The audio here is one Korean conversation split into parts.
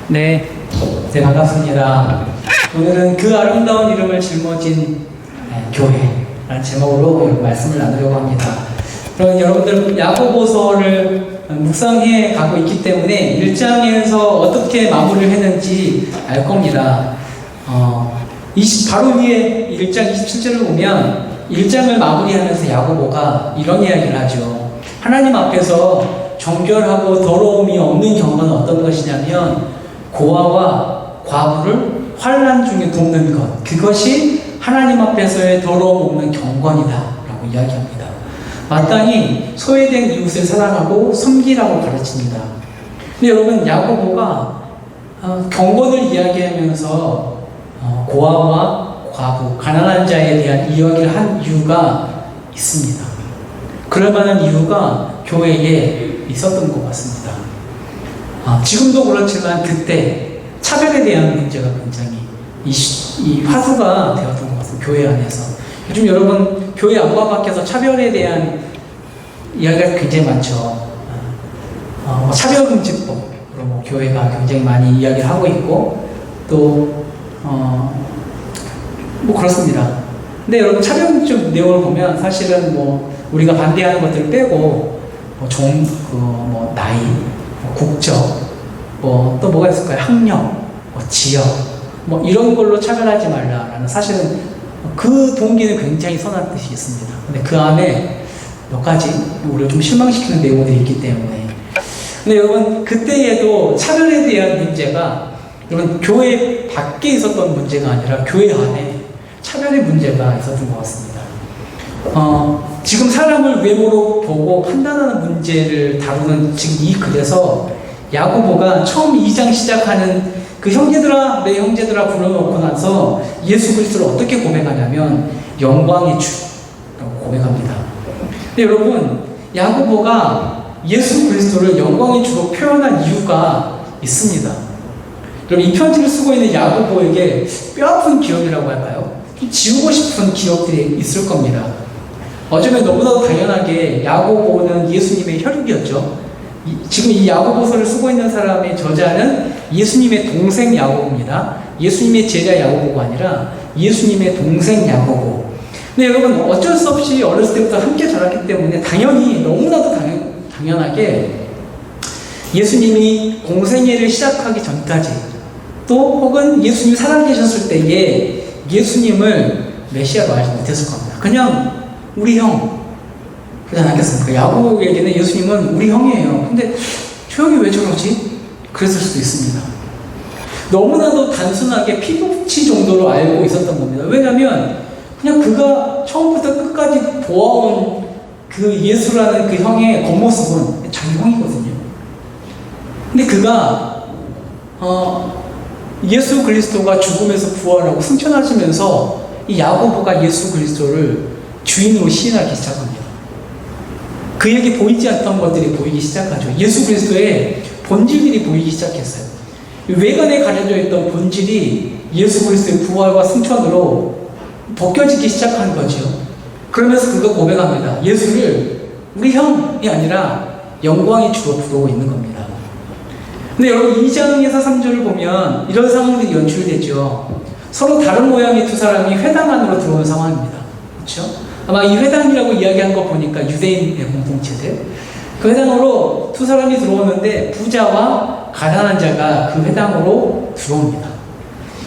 네, 반갑습니다. 오늘은 그 아름다운 이름을 짊어진 교회라는 제목으로 말씀을 나누려고 합니다. 그럼 여러분들 야고보서를 묵상해 가고 있기 때문에 1장에서 어떻게 마무리를 했는지 알 겁니다. 바로 위에 1장 27절을 보면 1장을 마무리하면서 야고보가 이런 이야기를 하죠. 하나님 앞에서 정결하고 더러움이 없는 경건은 어떤 것이냐면 고아와 과부를 환난 중에 돕는 것, 그것이 하나님 앞에서의 더러움 없는 경건이다 라고 이야기합니다. 마땅히 소외된 이웃을 사랑하고 섬기라고 가르칩니다. 근데 여러분, 야고보가 경건을 이야기하면서 고아와 과부, 가난한 자에 대한 이야기를 한 이유가 있습니다. 그럴 만한 이유가 교회에 있었던 것 같습니다. 지금도 그렇지만 그때 차별에 대한 문제가 굉장히 이 화두가 되었던 것 같습니다. 교회 안에서. 요즘 여러분 교회 안과 밖에서 차별에 대한 이야기가 굉장히 많죠. 차별금지법으로 교회가 굉장히 많이 이야기를 하고 있고 또 그렇습니다. 근데 여러분 차별금지법 내용을 보면 사실은 우리가 반대하는 것들을 빼고 나이, 국적, 또 뭐가 있을까요? 학력, 지역, 이런 걸로 차별하지 말라라는, 사실은 그 동기는 굉장히 선한 뜻이 있습니다. 근데 그 안에 몇 가지 우리를 좀 실망시키는 내용들이 있기 때문에. 근데 여러분, 그때에도 차별에 대한 문제가 여러분 교회 밖에 있었던 문제가 아니라 교회 안에 차별의 문제가 있었던 것 같습니다. 지금 사람을 외모로 보고 판단하는 문제를 다루는 지금 이 글에서 야고보가 처음 2장 시작하는 그 형제들아, 내 형제들아 불러놓고 나서 예수 그리스도를 어떻게 고백하냐면 영광의 주라고 고백합니다. 근데 여러분, 야고보가 예수 그리스도를 영광의 주로 표현한 이유가 있습니다. 여러분, 이 편지를 쓰고 있는 야고보에게 뼈아픈 기억이라고 할까요? 지우고 싶은 기억들이 있을 겁니다. 어쩌면 너무나도 당연하게 야고보는 예수님의 혈육이었죠. 지금 이 야고보서를 쓰고 있는 사람의 저자는 예수님의 동생 야고보입니다. 예수님의 제자 야고보가 아니라 예수님의 동생 야고보. 근데 여러분, 어쩔 수 없이 어렸을 때부터 함께 자랐기 때문에 당연히 너무나도 당연하게 예수님이 공생애를 시작하기 전까지, 또 혹은 예수님이 살아계셨을 때에 예수님을 메시아로 알지 못했을 겁니다. 그냥 우리 형, 그러지 않겠습니까? 야고보에게는 예수님은 우리 형이에요. 근데 저 형이 왜 저러지? 그랬을 수도 있습니다. 너무나도 단순하게 피부치 정도로 알고 있었던 겁니다. 왜냐하면 그냥 그가 처음부터 끝까지 보아온 그 예수라는 그 형의 겉모습은 자기 형이거든요. 근데 그가 예수 그리스도가 죽음에서 부활하고 승천하시면서 이 야고보가 예수 그리스도를 주인으로 시인하기 시작합니다. 그에게 보이지 않던 것들이 보이기 시작하죠. 예수 그리스도의 본질들이 보이기 시작했어요. 외관에 가려져 있던 본질이 예수 그리스도의 부활과 승천으로 벗겨지기 시작한 거죠. 그러면서 그가 고백합니다. 예수를 우리 형이 아니라 영광의 주로 부르고 있는 겁니다. 근데 여러분, 2장에서 3절을 보면 이런 상황들이 연출되죠. 서로 다른 모양의 두 사람이 회당 안으로 들어오는 상황입니다. 그렇죠? 아마 이 회당이라고 이야기한 거 보니까 유대인의 공동체들, 그 회당으로 두 사람이 들어오는데 부자와 가난한 자가 그 회당으로 들어옵니다.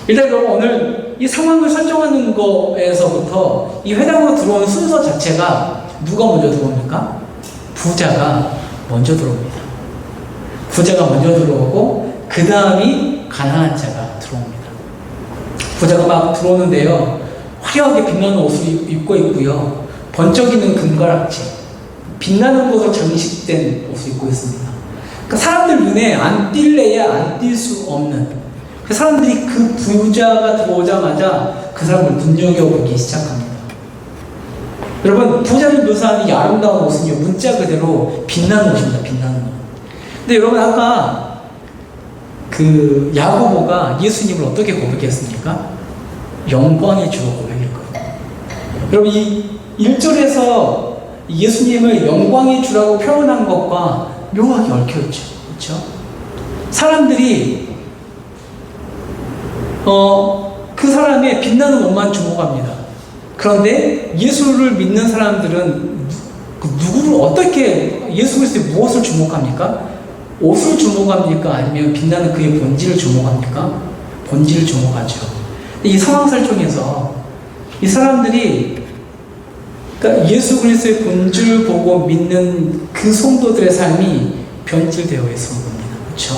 일단 여러분, 오늘 이 상황을 설정하는 거에서부터 이 회당으로 들어오는 순서 자체가 누가 먼저 들어옵니까? 부자가 먼저 들어옵니다. 부자가 먼저 들어오고 그 다음이 가난한 자가 들어옵니다. 부자가 막 들어오는데요, 화려하게 빛나는 옷을 입고 있고요, 번쩍이는 금가락지, 빛나는 것으로 장식된 옷을 입고 있습니다. 그러니까 사람들 눈에 안 띌래야 안 띌 수 없는, 그 사람들이 그 부자가 들어오자마자 그 사람을 눈여겨보기 시작합니다. 여러분, 부자를 묘사하는 이 아름다운 옷은요, 문자 그대로 빛나는 옷입니다. 빛나는 옷. 근데 여러분, 아까 그 야고보가 예수님을 어떻게 고백했습니까? 영광의 주로 고백했거든요. 여러분, 이 1절에서 예수님을 영광의 주라고 표현한 것과 묘하게 얽혀있죠. 그렇죠? 사람들이 그 사람의 빛나는 옷만 주목합니다. 그런데 예수를 믿는 사람들은 누구를 어떻게 예수 그리스도의 무엇을 주목합니까? 옷을 주목합니까? 아니면 빛나는 그의 본질을 주목합니까? 본질을 주목하죠. 이 상황설 중에서 이 사람들이 그러니까 예수 그리스도의 본질을 보고 믿는 그 성도들의 삶이 변질되어 있는 겁니다. 그렇죠?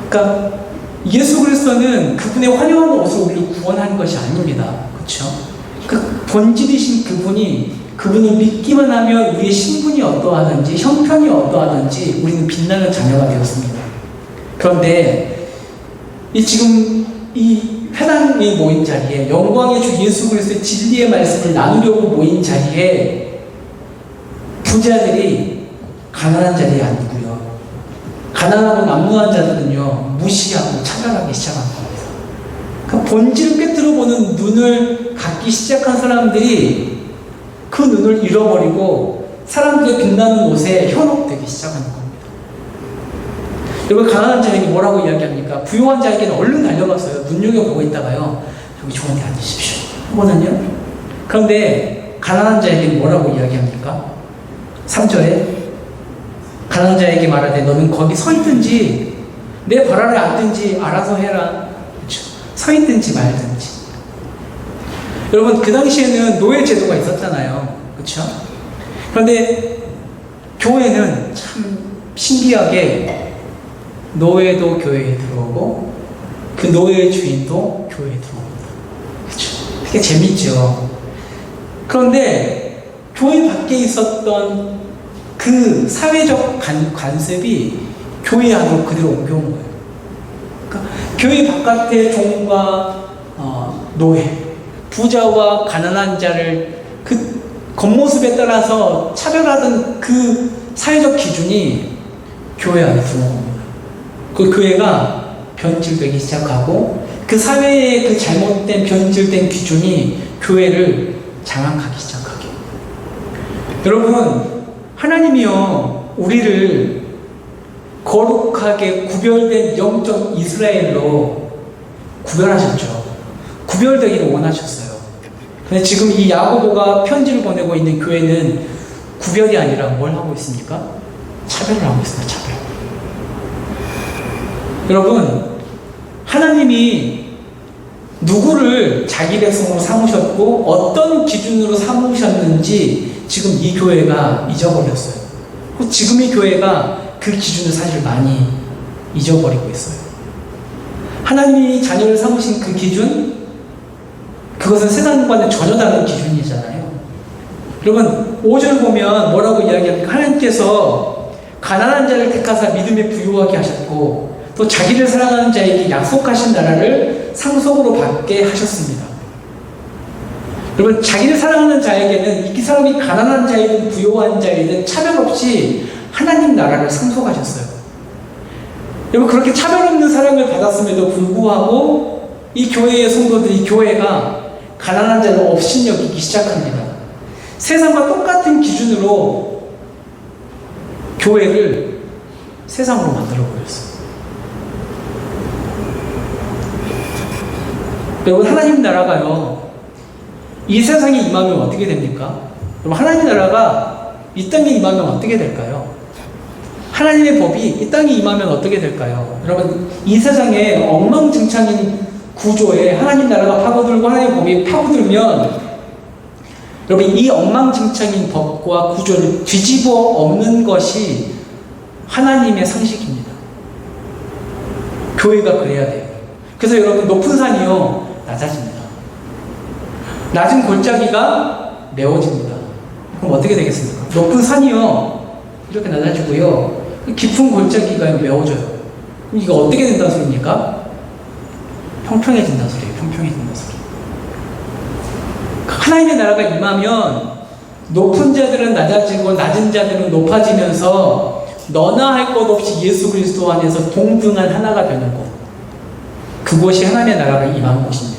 그러니까 예수 그리스도는 그분의 화려한 옷으로 우리를 구원한 것이 아닙니다. 그렇죠? 그 본질이신 그분을 믿기만 하면 우리의 신분이 어떠하든지 형편이 어떠하든지 우리는 빛나는 자녀가 되었습니다. 그런데 지금 이 회당에 모인 자리에 영광의 주 예수 그리스도의 진리의 말씀을 나누려고 모인 자리에 부자들이 가난한 자리에 앉고요. 가난하고 남루한 자들은요 무시하고 차별하기 시작한 겁니다. 그러니까 본질을 꿰뚫어 보는 눈을 갖기 시작한 사람들이 그 눈을 잃어버리고 사람들의 빛나는 옷에 현혹되기 시작하는 겁니다. 여러분 가난한 자에게 뭐라고 이야기합니까? 부유한 자에게는 얼른 달려가서요 눈여겨보고 있다가요 여기 좋은 데 앉으십시오 하거든요. 그런데 가난한 자에게는 뭐라고 이야기합니까? 3절에 가난한 자에게 말하되 너는 거기 서 있든지 내 발 아래 앉든지 알아서 해라. 그렇죠? 서 있든지 말든지. 여러분 그 당시에는 노예 제도가 있었잖아요. 그렇죠? 그런데 교회는 참 신기하게 노예도 교회에 들어오고 그 노예의 주인도 교회에 들어옵니다. 그렇죠? 되게 재밌죠. 그런데 교회 밖에 있었던 그 사회적 관습이 교회 안으로 그대로 옮겨온 거예요. 그러니까 교회 바깥의 종과 노예, 부자와 가난한 자를 그 겉모습에 따라서 차별하던 그 사회적 기준이 교회 안에 들어온 겁니다. 그 교회가 변질되기 시작하고 그 사회의 그 잘못된 변질된 기준이 교회를 장악하기 시작하게. 여러분 하나님이요 우리를 거룩하게 구별된 영적 이스라엘로 구별하셨죠. 구별되기를 원하셨어요. 근데 지금 이 야고보가 편지를 보내고 있는 교회는 구별이 아니라 뭘 하고 있습니까? 차별을 하고 있습니다. 차별. 여러분 하나님이 누구를 자기 백성으로 삼으셨고 어떤 기준으로 삼으셨는지 지금 이 교회가 잊어버렸어요. 지금 이 교회가 그 기준을 사실 많이 잊어버리고 있어요. 하나님이 자녀를 삼으신 그 기준, 그것은 세상과는 전혀 다른 기준이잖아요. 여러분 5절 보면 뭐라고 이야기합니까? 하나님께서 가난한 자를 택하사 믿음에 부유하게 하셨고 또 자기를 사랑하는 자에게 약속하신 나라를 상속으로 받게 하셨습니다. 여러분 자기를 사랑하는 자에게는 이 사람이 가난한 자이든 부유한 자이든 차별 없이 하나님 나라를 상속하셨어요. 여러분 그렇게 차별 없는 사랑을 받았음에도 불구하고 이 교회의 성도들이 교회가 가난한 자를 업신여기기 시작합니다. 세상과 똑같은 기준으로 교회를 세상으로 만들어버렸어요. 여러분 하나님 나라가요 이 세상에 임하면 어떻게 됩니까? 여러분 하나님 나라가 이 땅에 임하면 어떻게 될까요? 하나님의 법이 이 땅에 임하면 어떻게 될까요? 여러분 이 세상에 엉망진창인 구조에 하나님 나라가 파고들고 하나님의 법이 파고들면 여러분 이 엉망진창인 법과 구조를 뒤집어 엎는 것이 하나님의 상식입니다. 교회가 그래야 돼요. 그래서 여러분 높은 산이요 낮아집니다. 낮은 골짜기가 메워집니다. 그럼 어떻게 되겠습니까? 높은 산이요 이렇게 낮아지고요 깊은 골짜기가 메워져요. 그럼 이거 어떻게 된다는 소리입니까? 평평해진다는 소리예요. 평평해진다는 소리. 하나님의 나라가 임하면 높은 자들은 낮아지고 낮은 자들은 높아지면서 너나 할 것 없이 예수 그리스도 안에서 동등한 하나가 되는 곳, 그곳이 하나님의 나라가 임한 곳입니다.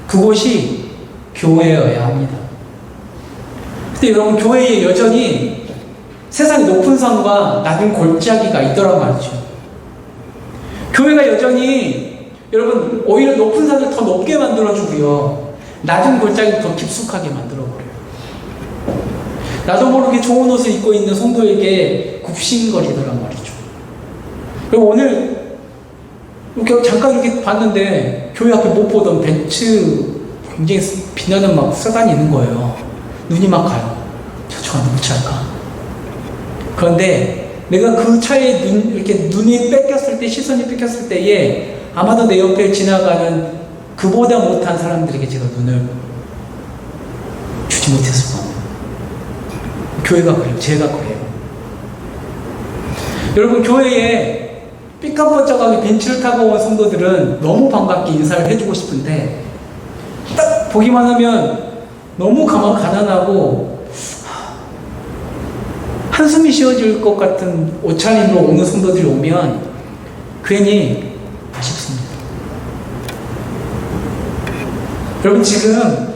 그곳이 교회여야 합니다. 근데 여러분 교회에 여전히 세상의 높은 산과 낮은 골짜기가 있더란 말이죠. 교회가 여전히 여러분, 오히려 높은 산을 더 높게 만들어주고요. 낮은 골짜기를 더 깊숙하게 만들어버려요. 나도 모르게 좋은 옷을 입고 있는 성도에게 굽신거리더란 말이죠. 그리고 오늘 이렇게 잠깐 이렇게 봤는데 교회 앞에 못 보던 벤츠 굉장히 빛나는 막 세단이 있는 거예요. 눈이 막 가요. 저가 누구 차일까? 그런데 내가 그 차에 이렇게 눈이 뺏겼을 때, 시선이 뺏겼을 때에 아마도 내 옆에 지나가는 그보다 못한 사람들에게 제가 눈을 주지 못했을 겁니다. 교회가 그래요. 제가 그래요. 여러분, 교회에 삐까뻔쩍하게 벤츠를 타고 온 성도들은 너무 반갑게 인사를 해주고 싶은데 딱 보기만 하면 너무 가난하고 한숨이 쉬어질 것 같은 옷차림으로 오는 성도들이 오면 괜히 아쉽습니다. 여러분, 지금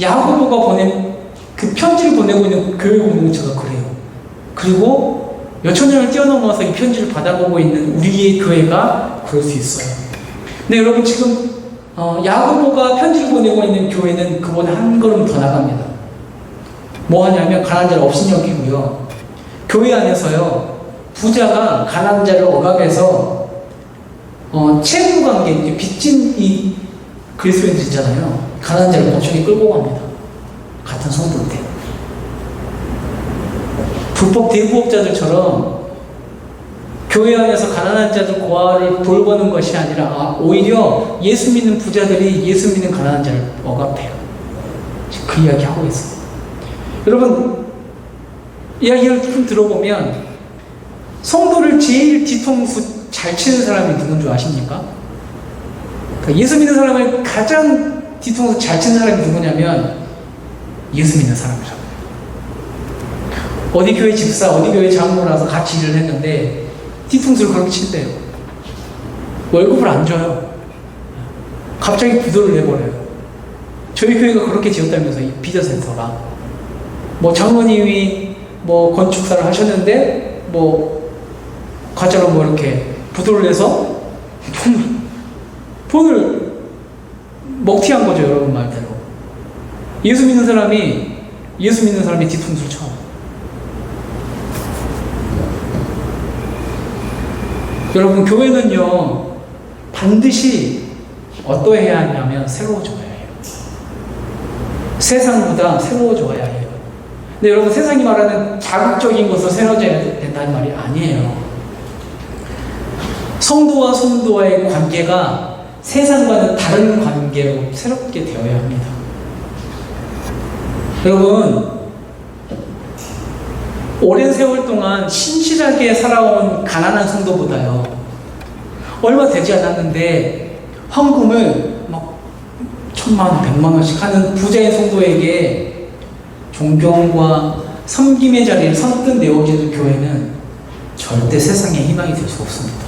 야고보가 보낸 그 편지를 보내고 있는 교회 공동체가 그래요. 그리고 몇천 년을 뛰어넘어서 이 편지를 받아보고 있는 우리의 교회가 그럴 수 있어요. 근데 여러분, 지금 야고보가 편지를 보내고 있는 교회는 그보다 한 걸음 더 나갑니다. 뭐 하냐면 가난한 자를 없인 여기고요. 교회 안에서요, 부자가 가난한 자를 억압해서 채무 관계, 빚진 이 그리스도인들 있잖아요. 가난한 자를 법정에 끌고 갑니다. 같은 성도인데. 불법 대부업자들처럼 교회 안에서 가난한 자들 고아를 돌보는 것이 아니라 오히려 예수 믿는 부자들이 예수 믿는 가난한 자를 억압해요. 그 이야기 하고 있어요. 여러분, 이야기를 좀 들어보면 성도를 제일 뒤통수 잘 치는 사람이 누군 줄 아십니까? 그러니까 예수 믿는 사람을 가장 뒤통수 잘 치는 사람이 누구냐면 예수 믿는 사람이라고. 어디 교회 집사, 어디 교회 장로라서 같이 일을 했는데 뒤통수를 그렇게 친대요. 월급을 안 줘요. 갑자기 부도를 내버려요. 저희 교회가 그렇게 지었다면서, 이 비전센터가. 뭐 장로님이 뭐 건축사를 하셨는데 뭐 가짜로 뭐 이렇게 부도를 내서 돈을 먹튀한 거죠, 여러분 말대로. 예수 믿는 사람이 뒤통수를 쳐. 여러분, 교회는요, 반드시 어떠해야 하냐면 새로워져야 해요. 세상보다 새로워져야 해요. 근데 여러분, 세상이 말하는 자극적인 것으로 새로워져야 된다는 말이 아니에요. 성도와 성도와의 관계가 세상과는 다른 관계로 새롭게 되어야 합니다. 여러분, 오랜 세월 동안 신실하게 살아온 가난한 성도보다요, 얼마 되지 않았는데 헌금을 막 1,000만, 100만 원씩 하는 부자인 성도에게 존경과 섬김의 자리를 선뜻 내어주는 교회는 절대 세상의 희망이 될 수 없습니다.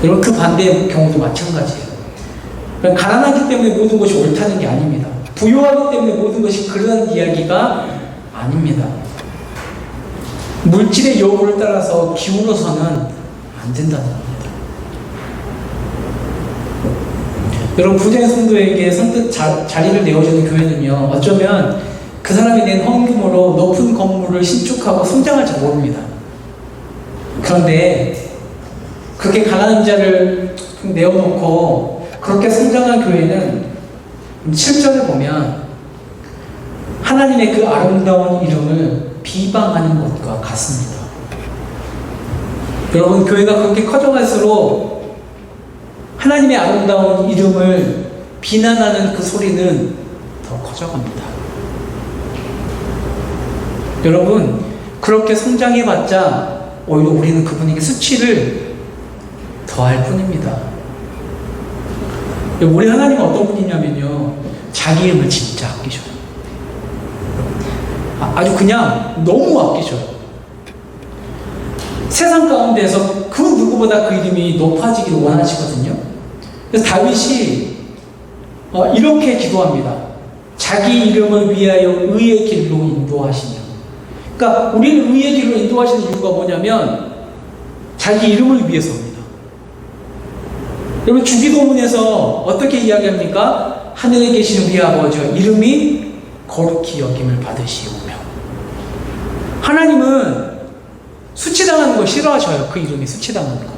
여러분, 그 반대의 경우도 마찬가지예요. 가난하기 때문에 모든 것이 옳다는 게 아닙니다. 부유하기 때문에 모든 것이 그런 이야기가 아닙니다. 물질의 여부를 따라서 기울어서는 안 된다는 겁니다. 여러분, 부자인 성도에게 선뜻 자리를 내어주는 교회는요, 어쩌면 그 사람이 낸 헌금으로 높은 건물을 신축하고 성장할지 모릅니다. 그런데 그렇게 가난한 자를 내어놓고 그렇게 성장한 교회는 7절에 보면 하나님의 그 아름다운 이름을 비방하는 것과 같습니다. 여러분, 교회가 그렇게 커져갈수록 하나님의 아름다운 이름을 비난하는 그 소리는 더 커져갑니다. 여러분, 그렇게 성장해봤자 오히려 우리는 그분에게 수치를 더할 뿐입니다. 우리 하나님은 어떤 분이냐면요, 자기 이름을 진짜 아끼셔요. 아주 그냥 너무 아끼셔요. 세상 가운데서 그 누구보다 그 이름이 높아지기를 원하시거든요. 그래서 다윗이 이렇게 기도합니다. 자기 이름을 위하여 의의 길로 인도하시며. 그러니까 우리는 의의 길로 인도하시는 이유가 뭐냐면 자기 이름을 위해서입니다. 여러분 주기도문에서 어떻게 이야기합니까? 하늘에 계신 우리 아버지여 이름이 거룩히 여김을 받으시오며. 하나님은 수치당하는 거 싫어하셔요. 그 이름이 수치당하는 거.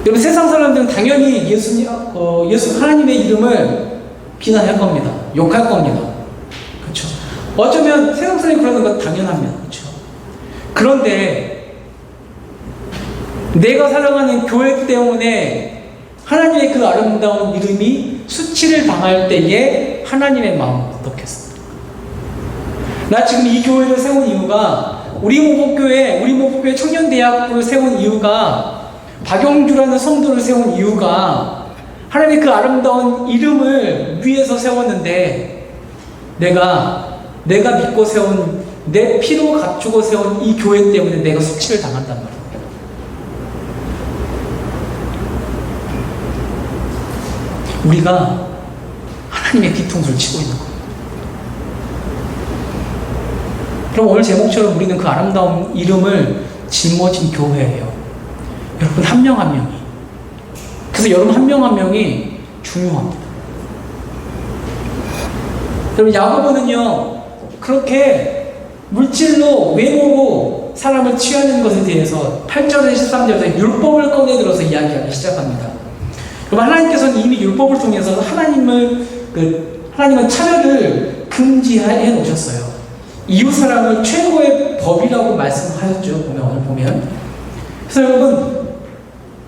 여러분 세상 사람들은 당연히 예수 하나님의 이름을 비난할 겁니다. 욕할 겁니다. 그렇죠? 어쩌면 세상 사람이 그러는 건 당연합니다. 그렇죠? 그런데 내가 사랑하는 교회 때문에 하나님의 그 아름다운 이름이 수치를 당할 때에 하나님의 마음은 어떻겠습니까? 나 지금 이 교회를 세운 이유가 우리 모복교회 청년대학교를 세운 이유가 박영주라는 성도를 세운 이유가 하나님의 그 아름다운 이름을 위해서 세웠는데 내가 믿고 세운 내 피로 갖추고 세운 이 교회 때문에 내가 수치를 당한단 말이에요. 우리가 하나님의 뒤통수를 치고 있는 거예요. 그럼 오늘 제목처럼 우리는 그 아름다운 이름을 짊어진 교회예요. 여러분 한 명 한 명이. 그래서 여러분 한 명 한 명이 중요합니다. 여러분 야고보는요 그렇게 물질로 외모로 사람을 취하는 것에 대해서 8절에서 13절에서 율법을 꺼내들어서 이야기하기 시작합니다. 그럼 하나님께서는 이미 율법을 통해서 하나님은 차별을 금지해 놓으셨어요. 이웃 사랑을 최고의 법이라고 말씀하셨죠. 오늘 보면. 그래서 여러분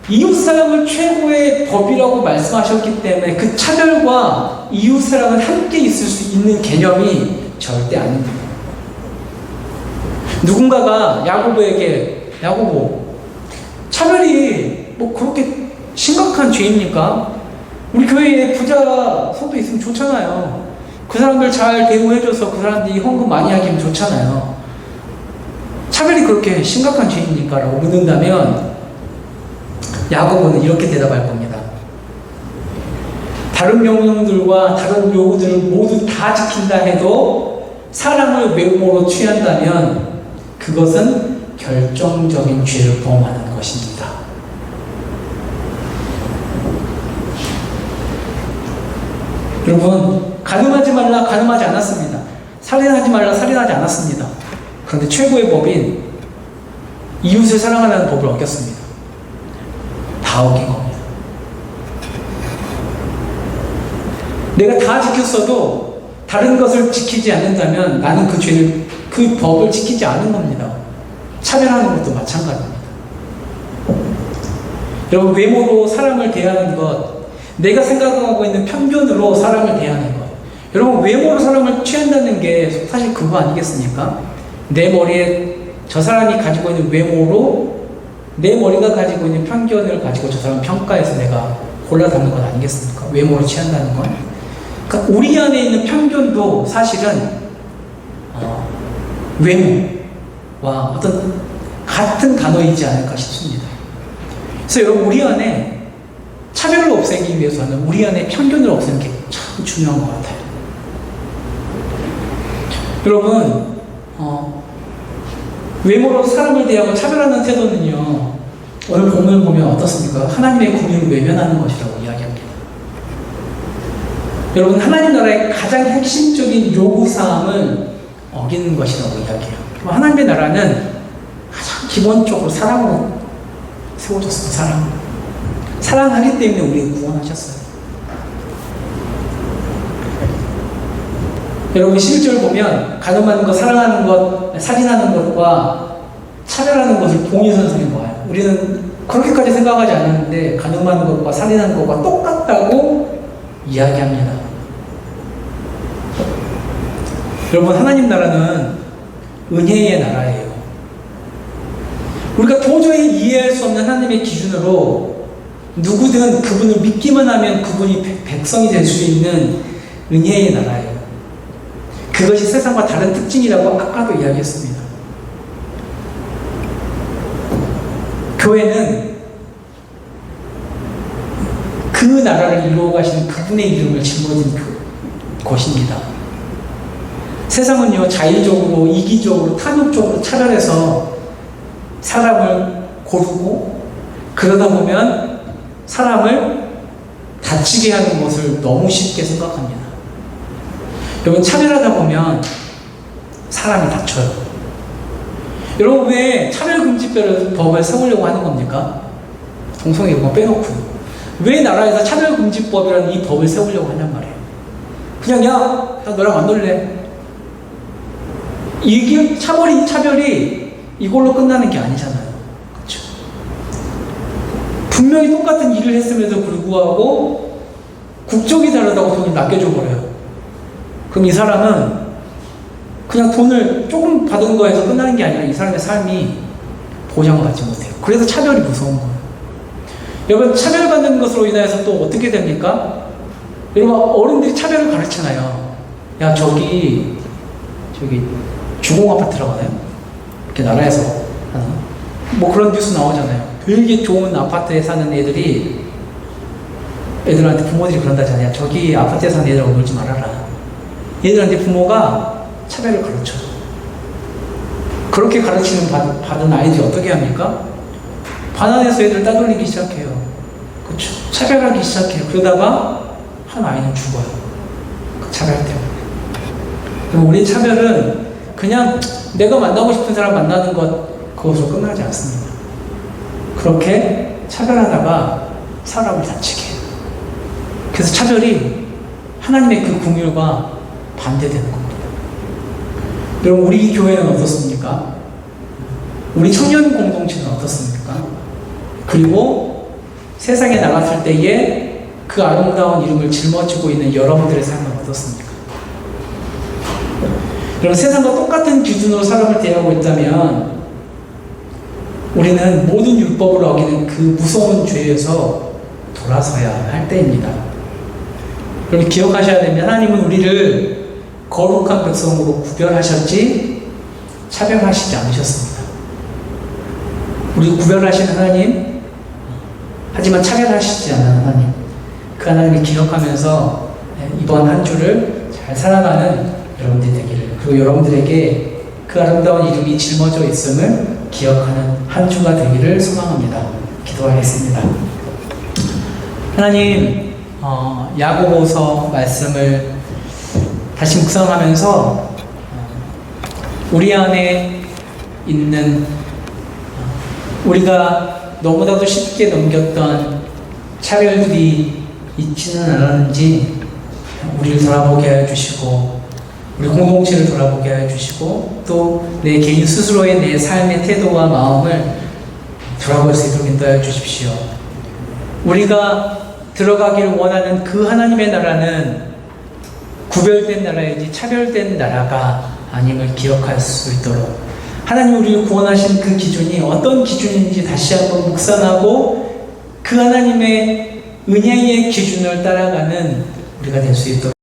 이웃 사랑을 최고의 법이라고 말씀하셨기 때문에 그 차별과 이웃 사랑은 함께 있을 수 있는 개념이 절대 아닙니다. 누군가가 야고보 차별이 뭐 그렇게 심각한 죄입니까? 우리 교회에 부자 성도 있으면 좋잖아요. 그 사람들 잘 대우해줘서 그 사람들이 헌금 많이 하기면 좋잖아요. 차별이 그렇게 심각한 죄입니까? 라고 묻는다면 야고보는 이렇게 대답할 겁니다. 다른 명령들과 다른 요구들을 모두 다 지킨다 해도 사랑을 외모로 취한다면 그것은 결정적인 죄를 범하는 것입니다. 여러분 간음하지 말라 간음하지 않았습니다. 살인하지 말라 살인하지 않았습니다. 그런데 최고의 법인 이웃을 사랑하라는 법을 어겼습니다. 다 어긴 겁니다. 내가 다 지켰어도 다른 것을 지키지 않는다면 나는 그 법을 지키지 않은 겁니다. 차별하는 것도 마찬가지입니다. 여러분 외모로 사람을 대하는 것, 내가 생각하고 있는 편견으로 사람을 대하는 것. 여러분 외모로 사람을 취한다는 게 사실 그거 아니겠습니까? 내 머리에 저 사람이 가지고 있는 외모로 내 머리가 가지고 있는 편견을 가지고 저 사람 평가해서 내가 골라담는 것 아니겠습니까? 외모로 취한다는 건. 그러니까 우리 안에 있는 편견도 사실은 외모와 어떤 같은 단어이지 않을까 싶습니다. 그래서 여러분 우리 안에 차별을 없애기 위해서는 우리 안에 편견을 없애는 게 참 중요한 것 같아요. 여러분 외모로 사람을 대하고 차별하는 태도는요 오늘 본문을 보면 어떻습니까? 하나님의 공의를 외면하는 것이라고 이야기합니다. 여러분 하나님 나라의 가장 핵심적인 요구사항을 어기는 것이라고 이야기해요. 하나님의 나라는 가장 기본적으로 사랑으로 세워졌어요. 사랑하기 때문에 우리를 구원하셨어요. 여러분 11절 보면 간음하는 것, 사랑하는 것, 살인하는 것과 차별하는 것을 동일선상에 놓아요. 우리는 그렇게까지 생각하지 않았는데 간음하는 것과 살인하는 것과 똑같다고 이야기합니다. 여러분 하나님 나라는 은혜의 나라예요. 우리가 도저히 이해할 수 없는 하나님의 기준으로 누구든 그분을 믿기만 하면 그분이 백성이 될 수 있는 은혜의 나라예요. 그것이 세상과 다른 특징이라고 아까도 이야기했습니다. 교회는 그 나라를 이루어 가시는 그분의 이름을 짊어진 곳입니다. 세상은요 자의적으로 이기적으로 탐욕적으로 차별해서 사람을 고르고 그러다 보면 사람을 다치게 하는 것을 너무 쉽게 생각합니다. 여러분, 차별하다 보면 사람이 다쳐요. 여러분, 왜 차별금지법을 세우려고 하는 겁니까? 동성애 이런 거 빼놓고. 왜 나라에서 차별금지법이라는 이 법을 세우려고 하냔 말이에요. 그냥 나 너랑 안 놀래. 이게 차별이 이걸로 끝나는 게 아니잖아요. 그렇죠? 분명히 똑같은 일을 했음에도 불구하고 국적이 다르다고 돈을 낚여줘 버려요. 그럼 이 사람은 그냥 돈을 조금 받은 거에서 끝나는 게 아니라 이 사람의 삶이 보장을 받지 못해요. 그래서 차별이 무서운 거예요. 여러분, 차별받는 것으로 인해서 또 어떻게 됩니까? 여러분, 어른들이 차별을 가르치나요? 야, 저기 주공아파트라고 하나요? 이렇게 나라에서 하나? 뭐 그런 뉴스 나오잖아요. 되게 좋은 아파트에 사는 애들한테 부모들이 그런다잖아요. 저기 아파트에 사는 애들하고 놀지 말아라. 얘들한테 부모가 차별을 가르쳐요. 그렇게 가르치는 받은 아이들이 어떻게 합니까? 반환해서 애들 따돌리기 시작해요. 그렇죠? 차별하기 시작해요. 그러다가 한 아이는 죽어요. 그 차별 때문에. 그럼 우리 차별은 그냥 내가 만나고 싶은 사람 만나는 그것으로 끝나지 않습니다. 그렇게 차별하다가 사람을 다치게 해요. 그래서 차별이 하나님의 그 긍휼과 반대되는 겁니다. 여러분, 우리 교회는 어떻습니까? 우리 청년 공동체는 어떻습니까? 그리고 세상에 나갔을 때에 그 아름다운 이름을 짊어지고 있는 여러분들의 삶은 어떻습니까? 여러분, 세상과 똑같은 기준으로 사람을 대하고 있다면 우리는 모든 율법을 어기는 그 무서운 죄에서 돌아서야 할 때입니다. 여러분, 기억하셔야 됩니다. 하나님은 우리를 거룩한 백성으로 구별하셨지 차별하시지 않으셨습니다. 우리 구별하시는 하나님, 하지만 차별하시지 않는 하나님, 그 하나님을 기억하면서 이번 한 주를 잘 살아가는 여러분들이 되기를, 그리고 여러분들에게 그 아름다운 이름이 짊어져 있음을 기억하는 한 주가 되기를 소망합니다. 기도하겠습니다. 하나님, 야고보서 말씀을 다시 묵상하면서 우리 안에 있는 우리가 너무나도 쉽게 넘겼던 차별들이 있지는 않았는지 우리를 돌아보게 하여 주시고, 우리 공동체를 돌아보게 하여 주시고, 또 내 개인 스스로의 내 삶의 태도와 마음을 돌아볼 수 있도록 인도하여 주십시오. 우리가 들어가기를 원하는 그 하나님의 나라는 구별된 나라이지 차별된 나라가 아님을 기억할 수 있도록, 하나님 우리를 구원하신 그 기준이 어떤 기준인지 다시 한번 묵상하고 그 하나님의 은혜의 기준을 따라가는 우리가 될 수 있도록